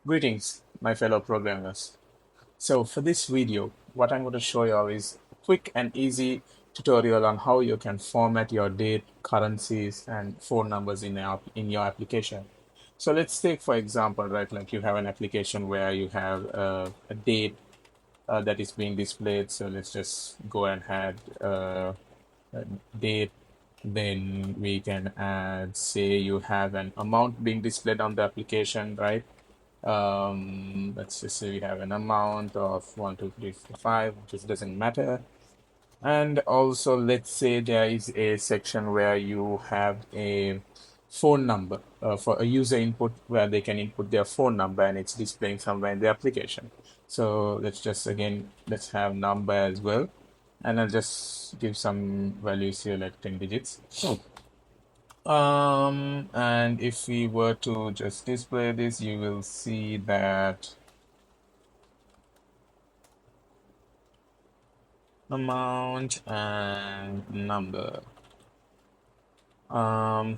Greetings, my fellow programmers. So for this video, what I'm going to show you is quick and easy tutorial on how you can format your date, currencies, and phone numbers in your application. So let's take, for example, right, like you have an application where you have a date that is being displayed. So let's just go and add a date. Then we can add, say you have an amount being displayed on the application, right? Let's just say we have an amount of 1 2 3 4 5, which doesn't matter. And also let's say there is a section where you have a phone number for a user input where they can input their phone number and it's displaying somewhere in the application. So let's have number as well, and I'll just give some values here like 10 digits. And if we were to just display this, you will see that amount and number. Why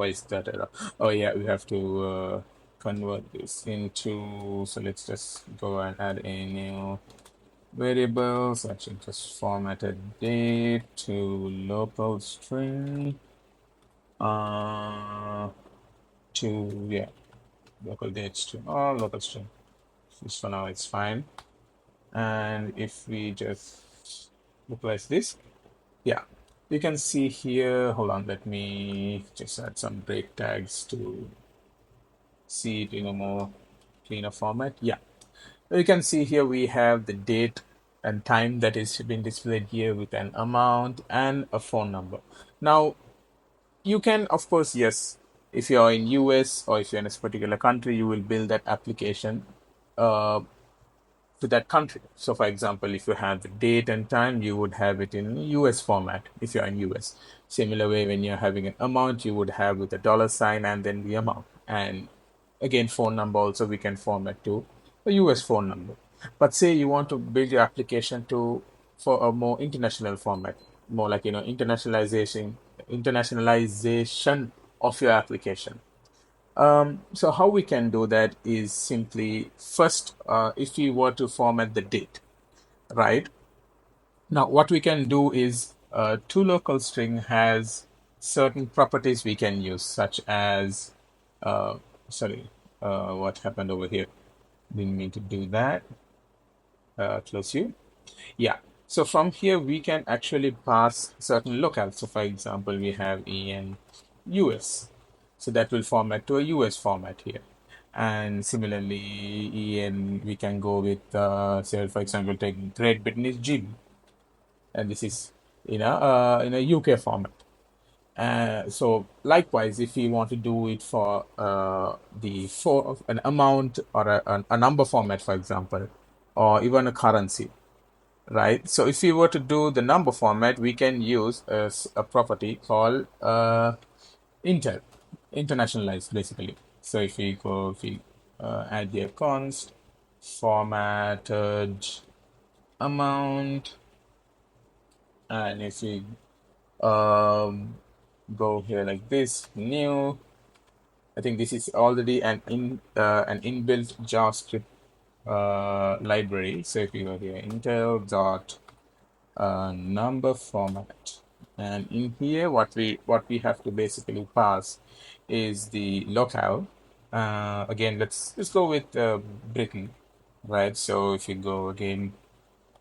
is that error? Oh yeah, we have to convert this into, so let's just go and add a new variable. So actually just formatted date to local string, to, yeah, local dates to local string. This for now it's fine. And if we just replace this, yeah, you can see here, hold on, let me just add some break tags to see it in a more cleaner format. Yeah, you can see here we have the date and time that is being displayed here with an amount and a phone number. Now, you can, of course, yes, if you're in US or if you're in a particular country, you will build that application uh, to that country. So, for example, if you have the date and time, you would have it in US format if you're in US. Similar way, when you're having an amount, you would have with a dollar sign and then the amount. And again, phone number also we can format to a US phone number. But say you want to build your application to for a more international format, more like internationalization of your application. So how we can do that is simply first, if we were to format the date, right? Now, what we can do is to local string has certain properties we can use, such as, sorry, what happened over here? Didn't mean to do that. Close you. Yeah. So from here, we can actually pass certain locales. So for example, we have en US. So that will format to a US format here. And similarly, en, we can go with, say, for example, take Great Britain is GB. And this is in a UK format. So likewise, if we want to do it for for an amount or a number format, for example, or even a currency, right? So if we were to do the number format, we can use a property called internationalized, basically. So if we add the const formatted amount, and if we go here like this, new, I think this is already an inbuilt JavaScript library. So if you go here, Intel dot number format, and in here what we have to basically pass is the locale. Again, let's go with Britain, right? So if you go again,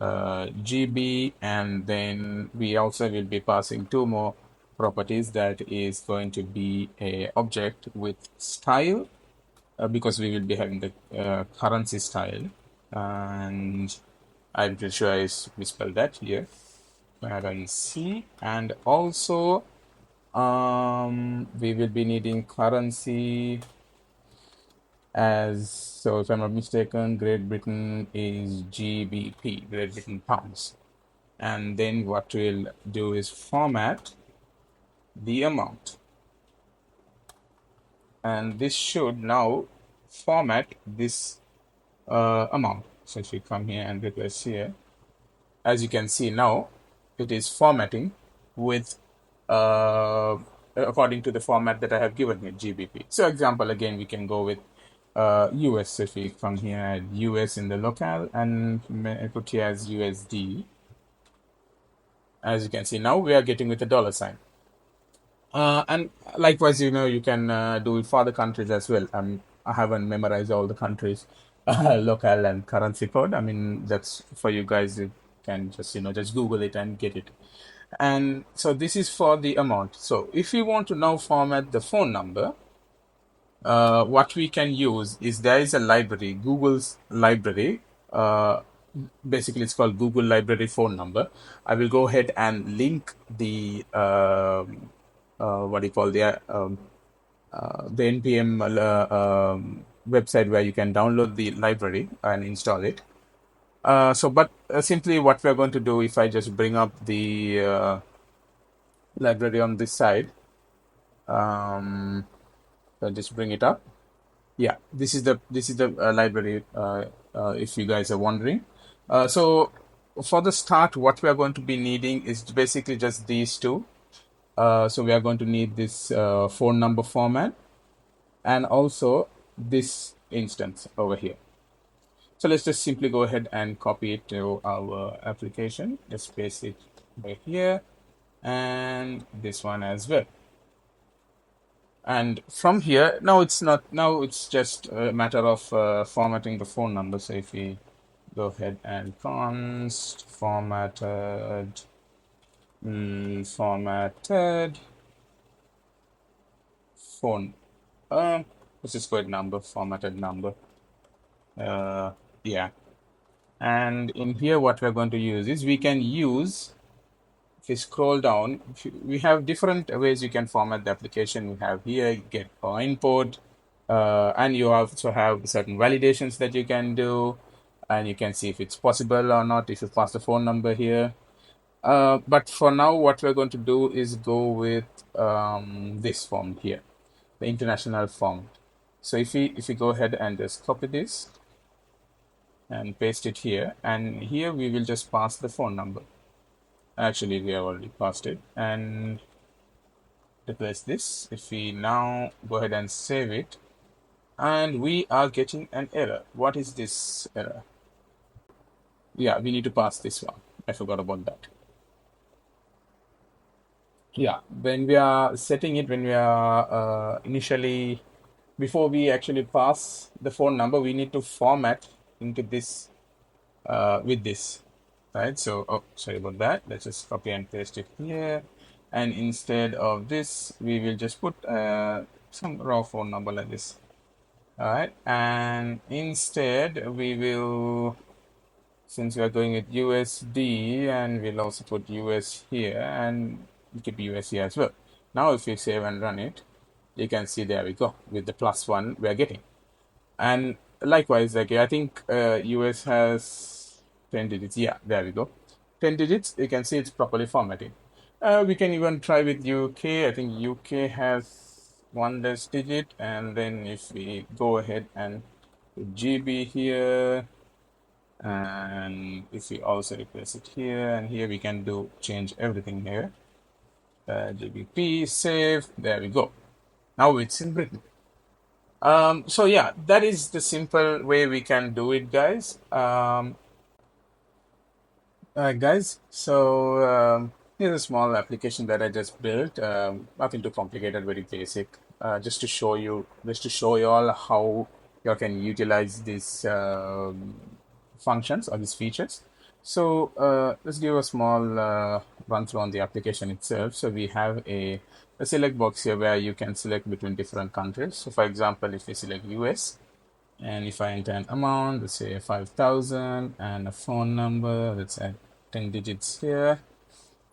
GB, and then we also will be passing two more properties. That is going to be a object with style, because we will be having the currency style, and I'm pretty sure I misspelled that here. Currency, and also we will be needing currency as, so if I'm not mistaken, Great Britain is GBP, Great Britain pounds. And then what we'll do is format the amount, and this should now format this amount. So if we come here and replace here, as you can see now, it is formatting with according to the format that I have given here, GBP. So example, again, we can go with US. If we come here, add US in the locale and put here as USD. As you can see, now we are getting with the dollar sign. And likewise, you can do it for the countries as well. I haven't memorized all the countries, local and currency code. I mean, that's for you guys. You can just Google it and get it. And so this is for the amount. So if you want to now format the phone number, what we can use is there is a library, Google's library. Basically, it's called Google Library Phone Number. I will go ahead and link the what do you call the npm website where you can download the library and install it. But simply what we're going to do, if I just bring up the library on this side, so just bring it up. Yeah, this is the library. If you guys are wondering, so for the start, what we are going to be needing is basically just these two. So we are going to need this phone number format and also this instance over here. So let's just simply go ahead and copy it to our application. Just paste it right here and this one as well. And from here, now it's just a matter of formatting the phone number. So if we go ahead and const formatted phone, let's just go ahead number, formatted number. Yeah. And in here, what we're going to use is we can use, if you scroll down, we have different ways you can format the application. We have here get or import, and you also have certain validations that you can do, and you can see if it's possible or not if you pass the phone number here. But for now, what we're going to do is go with this form here, the international form. So if we go ahead and just copy this and paste it here, and here we will just pass the phone number. Actually, we have already passed it, and replace this. If we now go ahead and save it, and we are getting an error. What is this error? Yeah, we need to pass this one. I forgot about that. Yeah, when we are setting it, when we are initially, before we actually pass the phone number, we need to format into this with this, right? So, oh, sorry about that. Let's just copy and paste it here. And instead of this, we will just put some raw phone number like this. All right. And instead, we will, since we are going with USD, and we'll also put US here and keep US here as well. Now, if we save and run it, you can see there we go with the +1 we are getting. And likewise, like I think US has 10 digits. Yeah, there we go. 10 digits. You can see it's properly formatted. We can even try with UK. I think UK has one less digit. And then if we go ahead and put GB here, and if we also replace it here and here, we can change everything here. GBP, save. There we go. Now it's in Britain. So yeah, that is the simple way we can do it, guys. Guys, so here's a small application that I just built. Nothing too complicated, very basic. Just to show you all how you can utilize these functions or these features. So let's give a small run through on the application itself. So we have a select box here where you can select between different countries. So for example, if we select US, and if I enter an amount, let's say 5,000, and a phone number, let's add 10 digits here.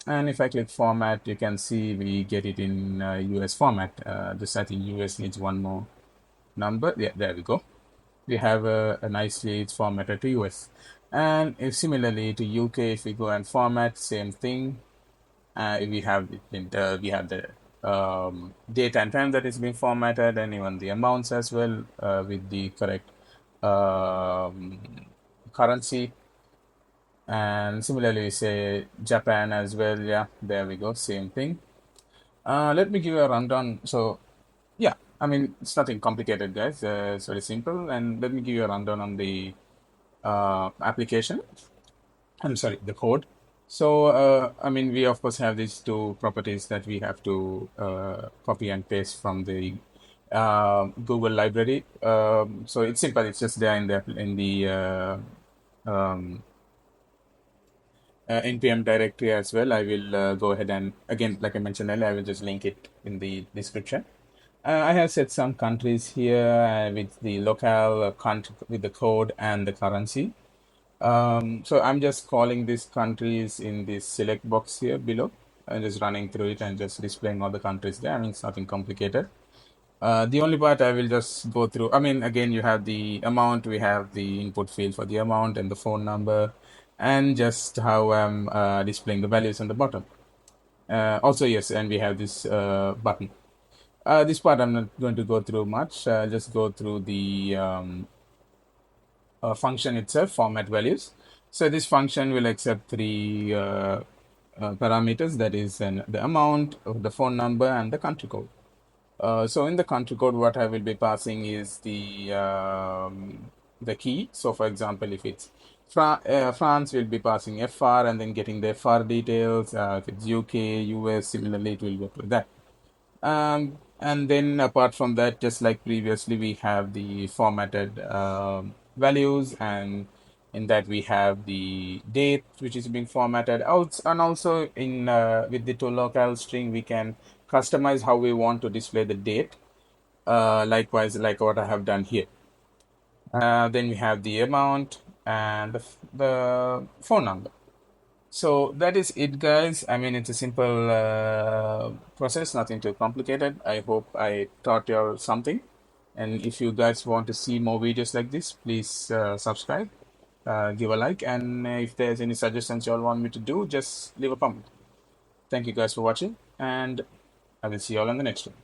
And if I click format, you can see we get it in US format. Just I think US needs one more number. Yeah, there we go. We have a nicely it's formatted to US. And if similarly to UK, if we go and format, same thing. We have the date and time that is being formatted, and even the amounts as well with the correct currency. And similarly, say Japan as well. Yeah, there we go. Same thing. Let me give you a rundown. So, yeah, I mean, it's nothing complicated, guys. It's very simple. And let me give you a rundown on the application. I'm sorry, the code. So, I mean, we of course have these two properties that we have to copy and paste from the Google library. So it's simple. It's just there in um, npm directory as well. I will go ahead and again, like I mentioned earlier, I will just link it in the description. I have set some countries here with the local country with the code and the currency. So I'm just calling these countries in this select box here below and just running through it and just displaying all the countries there. I mean, it's nothing complicated. The only part I will just go through, I mean, again, you have the amount, we have the input field for the amount and the phone number, and just how I'm displaying the values on the bottom. Also, yes, and we have this button. This part I'm not going to go through much. I'll just go through the function itself, format values. So this function will accept three parameters, that is the amount, the phone number, and the country code. So in the country code, what I will be passing is the key. So for example, if it's France, will be passing FR and then getting the FR details. If it's UK, US, similarly, it will work with that. And then apart from that, just like previously, we have the formatted values, and in that we have the date which is being formatted out, and also in with the to local string we can customize how we want to display the date. Likewise, like what I have done here. Then we have the amount and the phone number. So that is it, guys. I mean, it's a simple process, nothing too complicated. I hope I taught you all something. And if you guys want to see more videos like this, please subscribe, give a like, and if there's any suggestions you all want me to do, just leave a comment. Thank you guys for watching, and I will see you all on the next one.